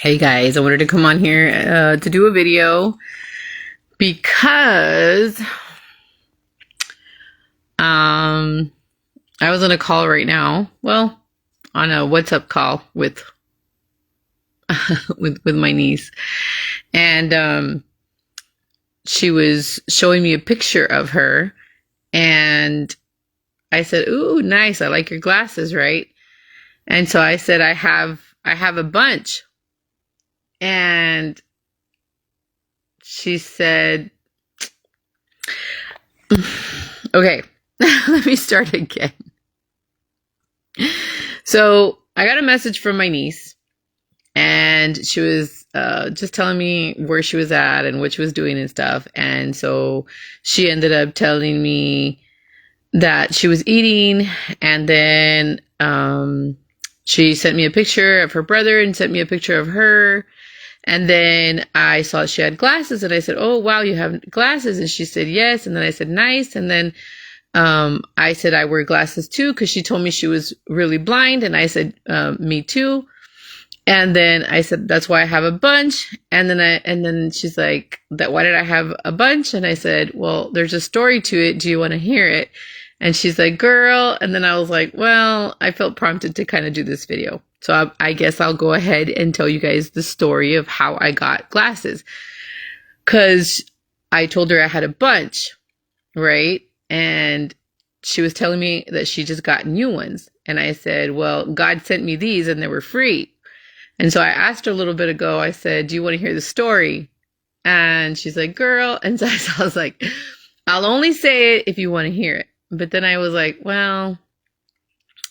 Hey guys, I wanted to come on here to do a video because I was on a call right now. Well, on a WhatsApp call with with my niece, and she was showing me a picture of her, and I said, "Ooh, nice! I like your glasses, right?" And so I said, "I have a bunch," and she said, "Okay, let me start again." So I got a message from my niece, and she was just telling me where she was at and what she was doing and stuff. And so she ended up telling me that she was eating, and then she sent me a picture of her brother and sent me a picture of her. And then I saw she had glasses, and I said, "Oh, wow, you have glasses?" And she said, "Yes." And then I said, "Nice." And then I said, "I wear glasses too," because she told me she was really blind. And I said, "Me too." And then I said, "That's why I have a bunch." And then she's like, "That why did I have a bunch?" And I said, "Well, there's a story to it. Do you want to hear it?" And she's like, "Girl." And then I was like, well, I felt prompted to kind of do this video. So I guess I'll go ahead and tell you guys the story of how I got glasses. Because I told her I had a bunch, right? And she was telling me that she just got new ones. And I said, "Well, God sent me these and they were free." And so I asked her a little bit ago, I said, "Do you want to hear the story?" And she's like, "Girl." And so I was like, "I'll only say it if you want to hear it." But then I was like, well,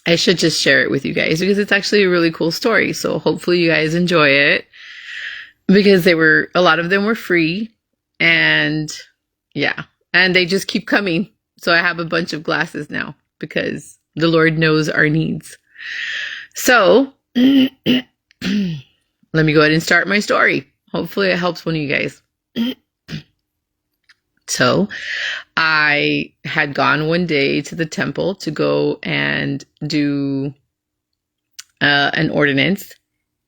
I should just share it with you guys because it's actually a really cool story. So hopefully you guys enjoy it, because a lot of them were free, and yeah, and they just keep coming. So I have a bunch of glasses now because the Lord knows our needs. So let me go ahead and start my story. Hopefully it helps one of you guys. So I had gone one day to the temple to go and do an ordinance.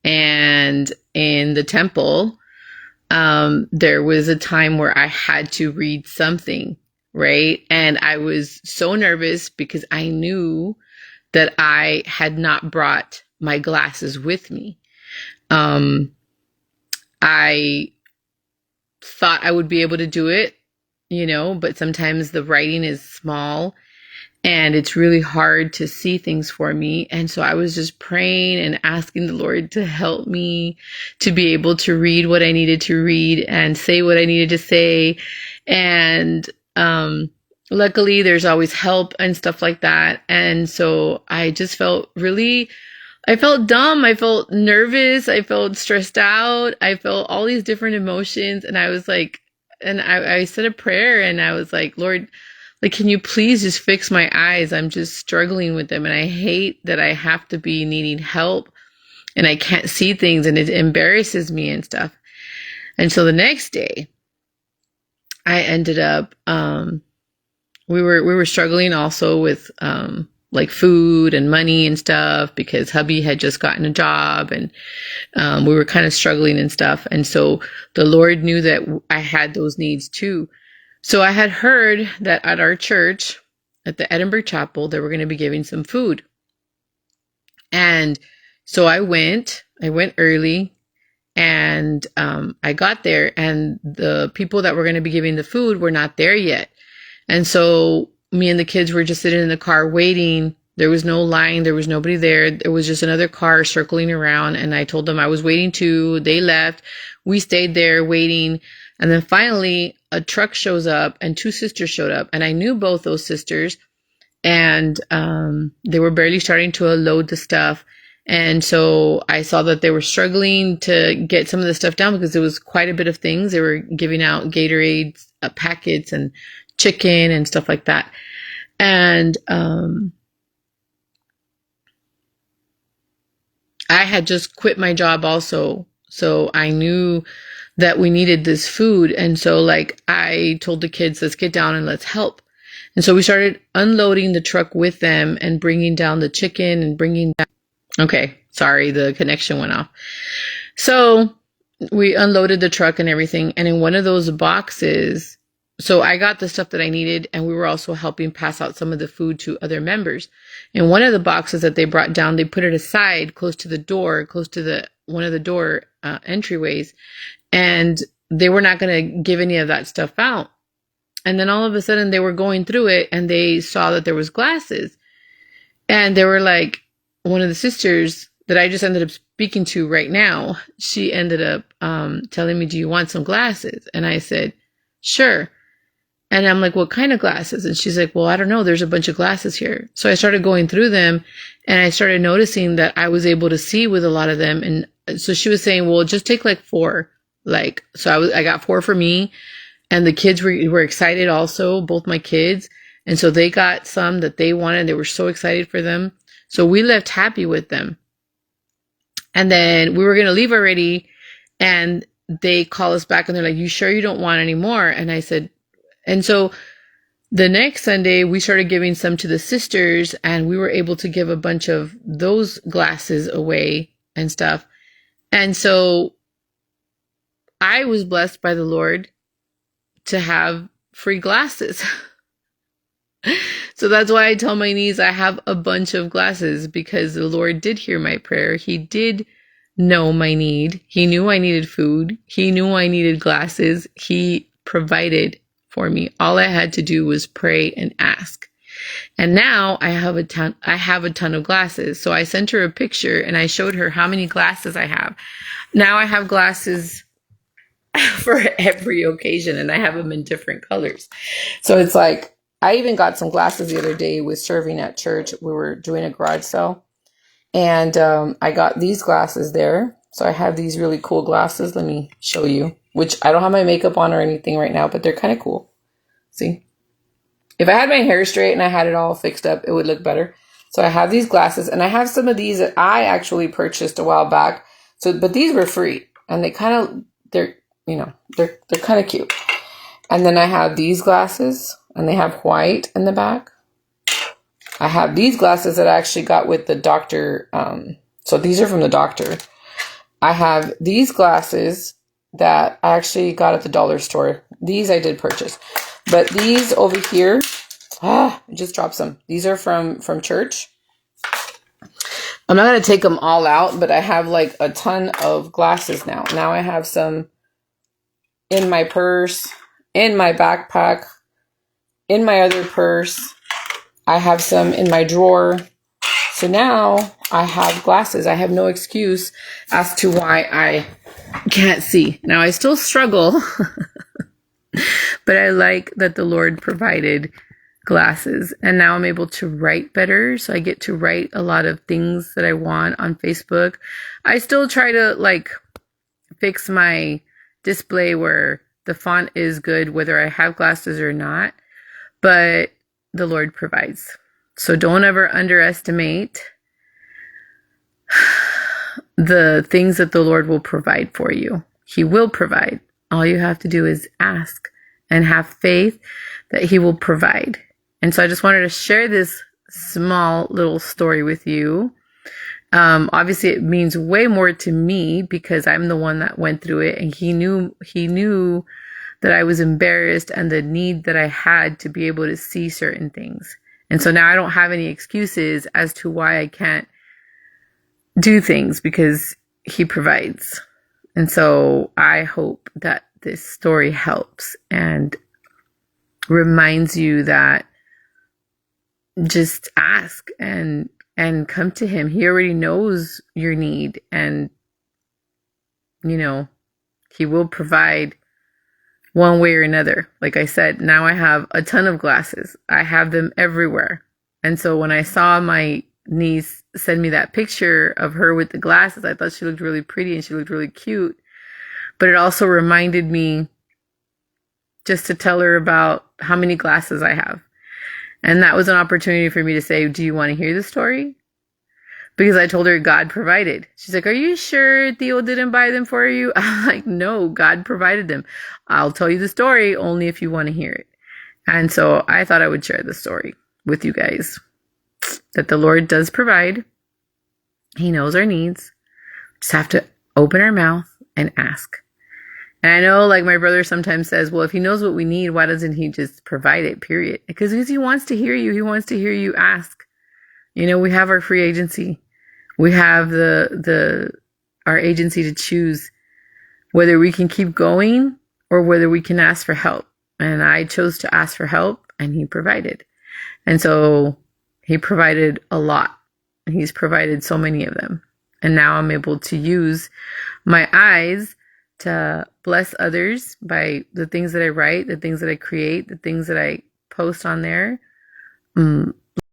And in the temple, there was a time where I had to read something, right? And I was so nervous because I knew that I had not brought my glasses with me. I thought I would be able to do it, but sometimes the writing is small and it's really hard to see things for me. And so I was just praying and asking the Lord to help me to be able to read what I needed to read and say what I needed to say. And luckily, there's always help and stuff like that. And so I just I felt dumb. I felt nervous. I felt stressed out. I felt all these different emotions. And I was like, and I said a prayer, and I was like, "Lord, like, can you please just fix my eyes? I'm just struggling with them. And I hate that I have to be needing help and I can't see things, and it embarrasses me and stuff." And so the next day I ended up, we were struggling also with, like food and money and stuff, because hubby had just gotten a job, and we were kind of struggling and stuff. And so the Lord knew that I had those needs too. So I had heard that at our church, at the Edinburgh Chapel, they were going to be giving some food. And so I went early, and I got there, and the people that were going to be giving the food were not there yet. And so me and the kids were just sitting in the car waiting. There was no line. There was nobody there. There was just another car circling around. And I told them I was waiting too. They left. We stayed there waiting. And then finally a truck shows up, and two sisters showed up. And I knew both those sisters. And they were barely starting to load the stuff. And so I saw that they were struggling to get some of the stuff down because there was quite a bit of things. They were giving out Gatorade packets and chicken and stuff like that. And I had just quit my job also. So I knew that we needed this food. And so like I told the kids, "Let's get down and let's help." And so we started unloading the truck with them and bringing down the chicken and bringing down. Okay, sorry, the connection went off. So we unloaded the truck and everything. And in one of those boxes, so I got the stuff that I needed, and we were also helping pass out some of the food to other members. In one of the boxes that they brought down, they put it aside close to the door, close to the one of the door entryways, and they were not going to give any of that stuff out. And then all of a sudden they were going through it and they saw that there was glasses. And they were like, one of the sisters that I just ended up speaking to right now, she ended up telling me, do you want some glasses? And I said, sure. And I'm like, what kind of glasses? And she's like, well, I don't know. There's a bunch of glasses here. So I started going through them and I started noticing that I was able to see with a lot of them. And so she was saying, well, just take like 4. Like, so I got 4 for me. And the kids were excited also, both my kids. And so they got some that they wanted. They were so excited for them. So we left happy with them. And then we were going to leave already. And they call us back and they're like, you sure you don't want any more? And I said, and so the next Sunday we started giving some to the sisters, and we were able to give a bunch of those glasses away and stuff. And so I was blessed by the Lord to have free glasses. So that's why I tell my niece I have a bunch of glasses, because the Lord did hear my prayer. He did know my need. He knew I needed food. He knew I needed glasses. He provided for me. All I had to do was pray and ask. And now I have a ton of glasses. So I sent her a picture and I showed her how many glasses I have. Now I have glasses for every occasion, and I have them in different colors. So it's like, I even got some glasses the other day with serving at church. We were doing a garage sale, and I got these glasses there. So I have these really cool glasses. Let me show you, which I don't have my makeup on or anything right now, but they're kind of cool. See? If I had my hair straight and I had it all fixed up, it would look better. So I have these glasses, and I have some of these that I actually purchased a while back. So, but these were free, and they're kind of cute. And then I have these glasses, and they have white in the back. I have these glasses that I actually got with the doctor. So these are from the doctor. I have these glasses that I actually got at the dollar store. These I did purchase. But these over here, I just dropped some. These are from church. I'm not going to take them all out, but I have like a ton of glasses now. Now I have some in my purse, in my backpack, in my other purse. I have some in my drawer. So now I have glasses. I have no excuse as to why I can't see. Now I still struggle, but I like that the Lord provided glasses, and now I'm able to write better. So I get to write a lot of things that I want on Facebook. I still try to like fix my display where the font is good, whether I have glasses or not, but the Lord provides. So don't ever underestimate the things that the Lord will provide for you. He will provide. All you have to do is ask and have faith that He will provide. And so I just wanted to share this small little story with you. Obviously it means way more to me because I'm the one that went through it, and he knew that I was embarrassed and the need that I had to be able to see certain things. And so now I don't have any excuses as to why I can't do things, because He provides. And so I hope that this story helps and reminds you that just ask and come to Him. He already knows your need, and He will provide one way or another. Like I said, now I have a ton of glasses. I have them everywhere. And so when I saw my niece send me that picture of her with the glasses, I thought she looked really pretty and she looked really cute. But it also reminded me just to tell her about how many glasses I have. And that was an opportunity for me to say, do you want to hear the story? Because I told her God provided. She's like, are you sure Theo didn't buy them for you? I'm like, no, God provided them. I'll tell you the story only if you want to hear it. And so I thought I would share the story with you guys, that the Lord does provide. He knows our needs. Just have to open our mouth and ask. And I know, like, my brother sometimes says, well, if he knows what we need, why doesn't he just provide it, period? Because he wants to hear you. He wants to hear you ask. You know, we have our free agency. We have our agency to choose whether we can keep going or whether we can ask for help. And I chose to ask for help, and he provided. And so he provided a lot. He's provided so many of them. And now I'm able to use my eyes to bless others by the things that I write, the things that I create, the things that I post on there.